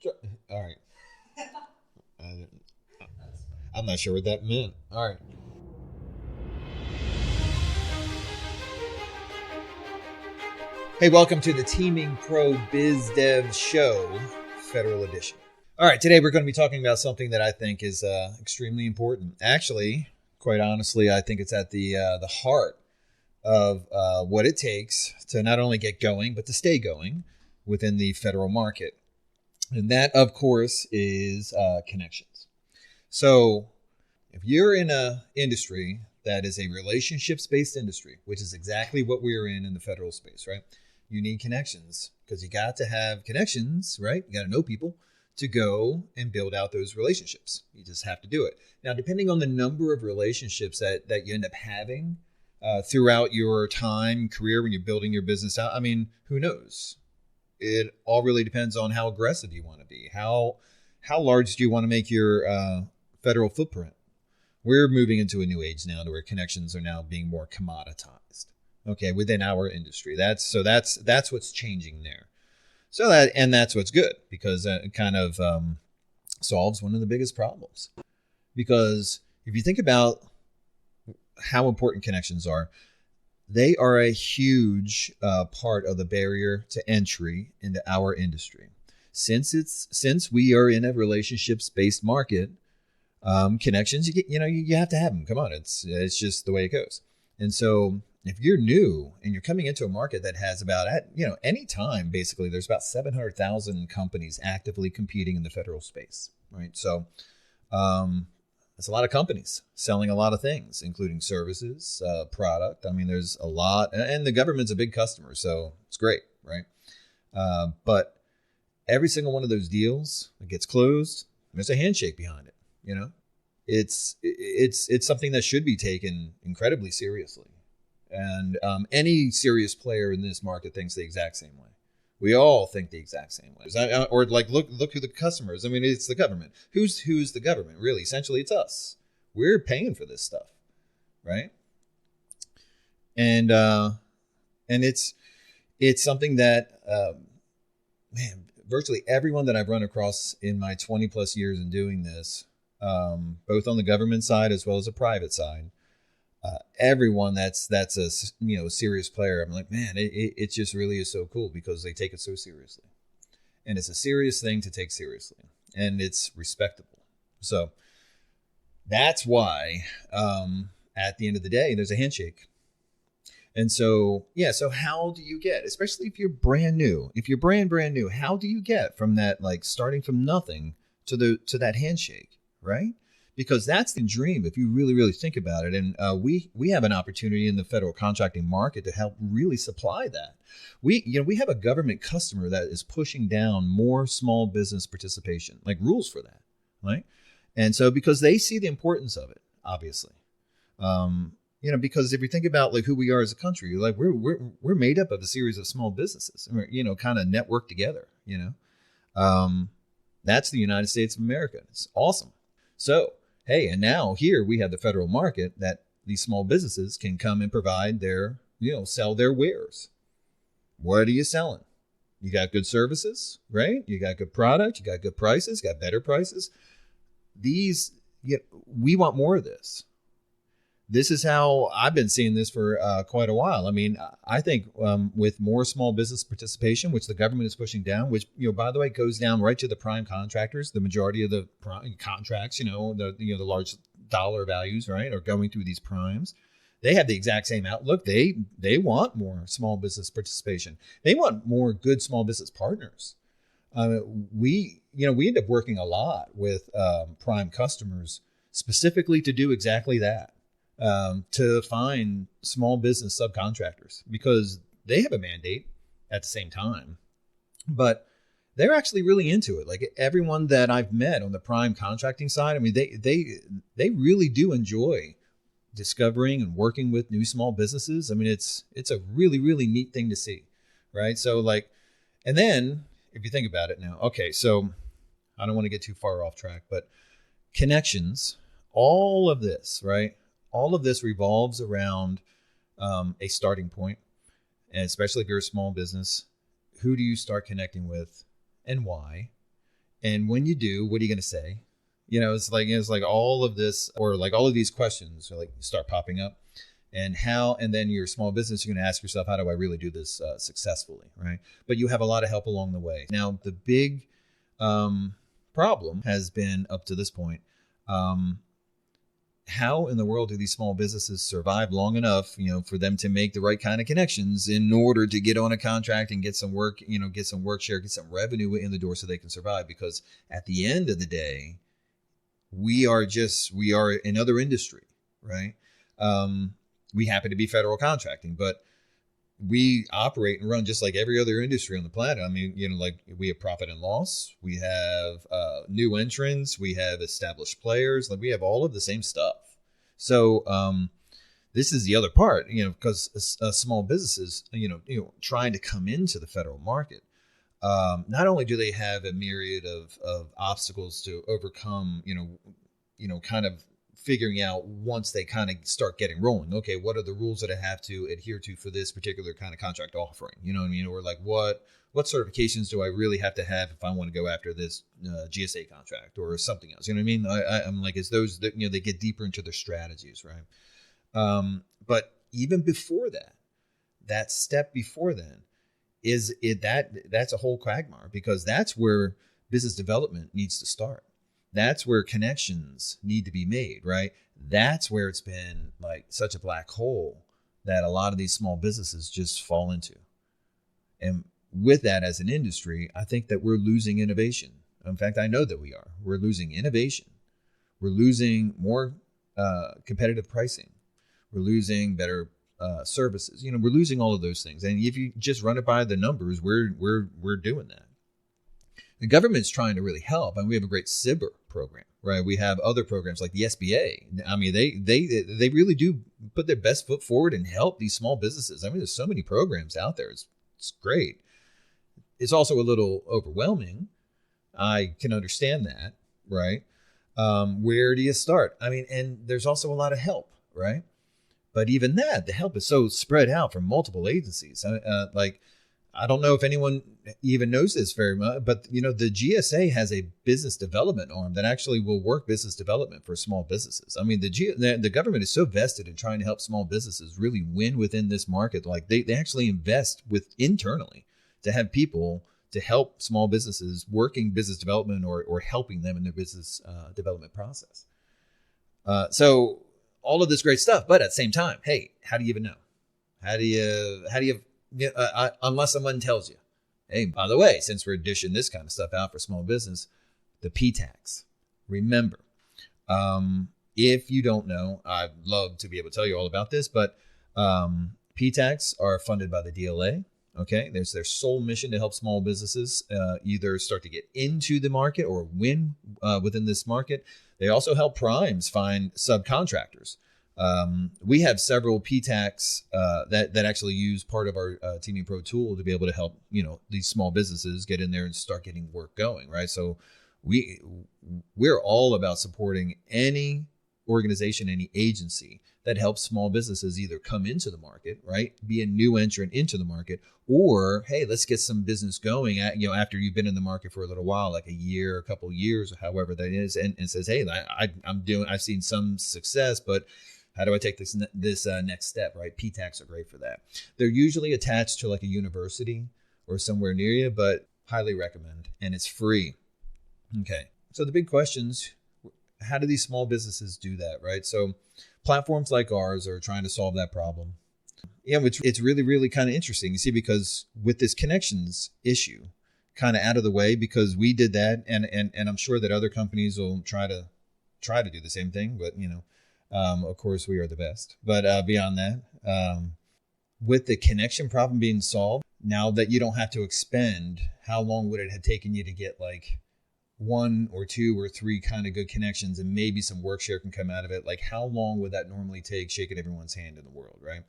All right. I'm not sure what that meant. All right. Hey, welcome to the TeamingPro Biz Dev Show, Federal Edition. All right, today we're going to be talking about something that I think is extremely important. Actually, quite honestly, I think it's at the heart of what it takes to not only get going, but to stay going within the federal market. And that, of course, is connections. So if you're in an industry that is a relationships-based industry, which is exactly what we're in the federal space, right? You need connections because you got to have connections, right? You got to know people to go and build out those relationships. You just have to do it. Now, depending on the number of relationships that you end up having throughout your time, career, when you're building your business out, I mean, who knows? It all really depends on how aggressive you want to be. How large do you want to make your federal footprint? We're moving into a new age now to where connections are now being more commoditized. Okay, within our industry. That's what's changing there. That's what's good because it kind of solves one of the biggest problems. Because if you think about how important connections are, they are a huge part of the barrier to entry into our industry. Since we are in a relationships-based market, connections you have to have them. Come on, it's just the way it goes. And so if you're new and you're coming into a market that has about any time basically there's about 700,000 companies actively competing in the federal space, right? So that's a lot of companies selling a lot of things, including services, product. I mean, there's a lot, and the government's a big customer, so it's great, right? But every single one of those deals that gets closed, there's a handshake behind it. It's something that should be taken incredibly seriously. And any serious player in this market thinks the exact same way. We all think the exact same way. Or like, look who the customer is. I mean, it's the government. Who's the government? Really, essentially, it's us. We're paying for this stuff, right? And it's something that virtually everyone that I've run across in my 20 plus years in doing this, both on the government side as well as the private side. Everyone that's a serious player, I'm like, man, it just really is so cool because they take it so seriously, and it's a serious thing to take seriously, and it's respectable. So that's why at the end of the day, there's a handshake. And so so how do you get, especially if you're brand new, brand new, how do you get from that, like starting from nothing to that handshake, right? Because that's the dream if you really, really think about it. And we have an opportunity in the federal contracting market to help really supply that. We have a government customer that is pushing down more small business participation, like rules for that, right? And so because they see the importance of it, obviously, because if you think about like who we are as a country, like we're made up of a series of small businesses, kind of networked together. That's the United States of America. It's awesome. So, hey, and now here we have the federal market that these small businesses can come and provide their, sell their wares. What are you selling? You got good services, right? You got good product, you got good prices, got better prices. We want more of this. This is how I've been seeing this for quite a while. I mean, I think with more small business participation, which the government is pushing down, which, by the way, goes down right to the prime contractors. The majority of the prime contracts, the large dollar values, right, are going through these primes. They have the exact same outlook. They want more small business participation. They want more good small business partners. We end up working a lot with prime customers specifically to do exactly that. To find small business subcontractors because they have a mandate at the same time, but they're actually really into it. Like everyone that I've met on the prime contracting side, I mean, they really do enjoy discovering and working with new small businesses. I mean, it's a really, really neat thing to see, right? So and then if you think about it now, okay, so I don't want to get too far off track, but connections, all of this, right? All of this revolves around a starting point, and especially if you're a small business, who do you start connecting with and why? And when you do, what are you going to say? It's like all of this, or like all of these questions are like start popping up. And then your small business, you're going to ask yourself, how do I really do this successfully, right? But you have a lot of help along the way. Now, the big problem has been up to this point, how in the world do these small businesses survive long enough, for them to make the right kind of connections in order to get on a contract and get some work, get some work share, get some revenue in the door so they can survive? Because at the end of the day, we are another industry, right? We happen to be federal contracting, but we operate and run just like every other industry on the planet. I mean, like we have profit and loss, we have new entrants, we have established players, like we have all of the same stuff. So this is the other part, because small businesses, trying to come into the federal market, not only do they have a myriad of obstacles to overcome, kind of figuring out once they kind of start getting rolling. Okay, what are the rules that I have to adhere to for this particular kind of contract offering? You know what I mean? Or like what certifications do I really have to have if I want to go after this GSA contract or something else? You know what I mean? I'm like, it's those that, they get deeper into their strategies, right? But even before that step before then that's a whole quagmire, because that's where business development needs to start. That's where connections need to be made, right? That's where it's been like such a black hole that a lot of these small businesses just fall into. And with that as an industry, I think that we're losing innovation. In fact, I know that we are. We're losing innovation. We're losing more competitive pricing. We're losing better services. We're losing all of those things. And if you just run it by the numbers, we're doing that. The government's trying to really help, and we have a great SIBR program, right? We have other programs like the SBA. I mean, they really do put their best foot forward and help these small businesses. I mean, there's so many programs out there. It's great. It's also a little overwhelming. I can understand that, right? Where do you start? I mean, and there's also a lot of help, right? But even that, the help is so spread out from multiple agencies. I don't know if anyone even knows this very much, but the GSA has a business development arm that actually will work business development for small businesses. I mean, the government is so vested in trying to help small businesses really win within this market. Like they actually invest internally to have people to help small businesses working business development or helping them in their business development process. So all of this great stuff, but at the same time, hey, how do you even know? How do you unless someone tells you, hey, by the way, since we're dishing this kind of stuff out for small business, the P-tax. Remember, if you don't know, I'd love to be able to tell you all about this, but P-tax are funded by the DLA. Okay, there's their sole mission to help small businesses either start to get into the market or win within this market. They also help primes find subcontractors. We have several P-tax that actually use part of our TeamingPro tool to be able to help these small businesses get in there and start getting work going, right? So we're all about supporting any organization, any agency that helps small businesses either come into the market, right, be a new entrant into the market, or hey, let's get some business going after you've been in the market for a little while, like a year, a couple of years, or however that is, and says, hey, I've seen some success, but how do I take this next step, right? P-tax are great for that. They're usually attached to like a university or somewhere near you, but highly recommend, and it's free. Okay, so the big questions, how do these small businesses do that, right? So platforms like ours are trying to solve that problem. Yeah, which it's really, really kind of interesting, you see, because with this connections issue kind of out of the way, because we did that, and I'm sure that other companies will try to do the same thing, but of course we are the best. But beyond that, with the connection problem being solved, now that you don't have to expend, how long would it have taken you to get like one or two or three kind of good connections and maybe some work share can come out of it? Like how long would that normally take shaking everyone's hand in the world, right?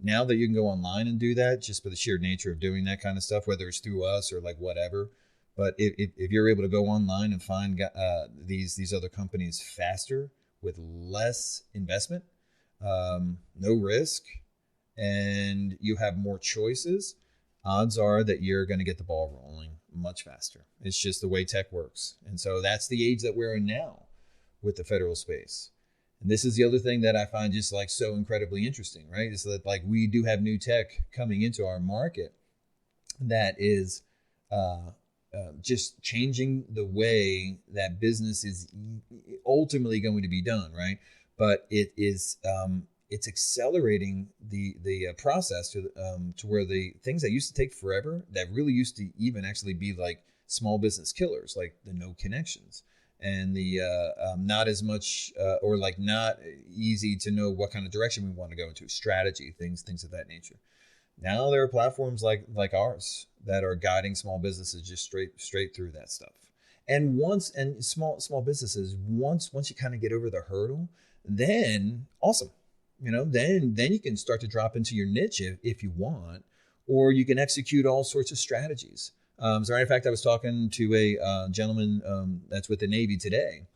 Now that you can go online and do that, just for the sheer nature of doing that kind of stuff, whether it's through us or like whatever. But if you're able to go online and find these other companies faster with less investment, no risk, and you have more choices, odds are that you're going to get the ball rolling much faster. It's just the way tech works. And so that's the age that we're in now with the federal space. And this is the other thing that I find just like so incredibly interesting, right? Is that like we do have new tech coming into our market that is just changing the way that business is ultimately going to be done, right? But it is it's accelerating the process to where the things that used to take forever, that really used to even actually be like small business killers, like the no connections and the not as much or like not easy to know what kind of direction we want to go into, strategy, things of that nature. Now there are platforms like ours that are guiding small businesses just straight through that stuff. And small businesses, once you kind of get over the hurdle, then awesome. Then you can start to drop into your niche if you want, or you can execute all sorts of strategies. As a matter of fact, I was talking to a gentleman that's with the Navy today,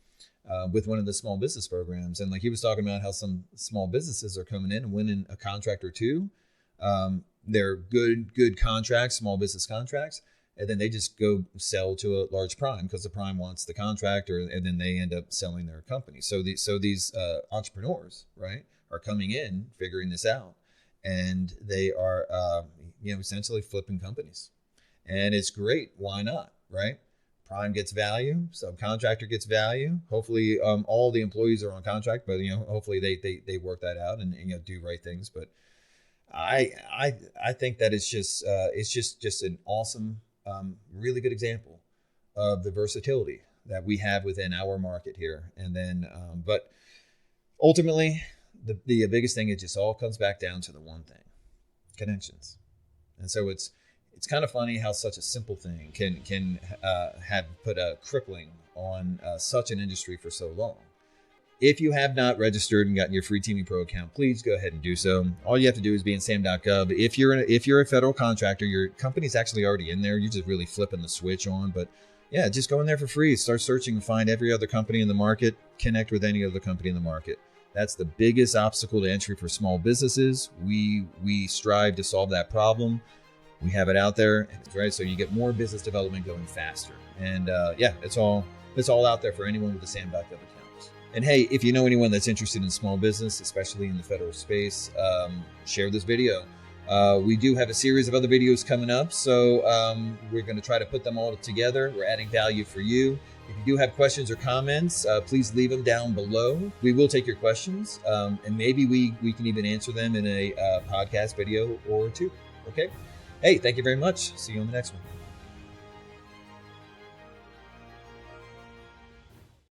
with one of the small business programs, and like he was talking about how some small businesses are coming in and winning a contract or two. They're good contracts, small business contracts, and then they just go sell to a large prime because the prime wants the contract, and then they end up selling their company. So these entrepreneurs, right, are coming in, figuring this out, and they are essentially flipping companies, and it's great. Why not, right? Prime gets value, subcontractor gets value. Hopefully, all the employees are on contract, but hopefully they work that out and do right things. But I think that it's just an awesome, really good example of the versatility that we have within our market here. And then, but ultimately, the biggest thing, it just all comes back down to the one thing: connections. And so it's kind of funny how such a simple thing can have put a crippling on such an industry for so long. If you have not registered and gotten your free TeamingPro account, please go ahead and do so. All you have to do is be in sam.gov. If you're a federal contractor, your company's actually already in there. You're just really flipping the switch on. But yeah, just go in there for free. Start searching and find every other company in the market. Connect with any other company in the market. That's the biggest obstacle to entry for small businesses. We strive to solve that problem. We have it out there, and it's right. So you get more business development going faster. And it's all out there for anyone with a sam.gov account. And hey, if you know anyone that's interested in small business, especially in the federal space, share this video. We do have a series of other videos coming up, so we're going to try to put them all together. We're adding value for you. If you do have questions or comments, please leave them down below. We will take your questions, and maybe we can even answer them in a podcast video or two. Okay? Hey, thank you very much. See you on the next one.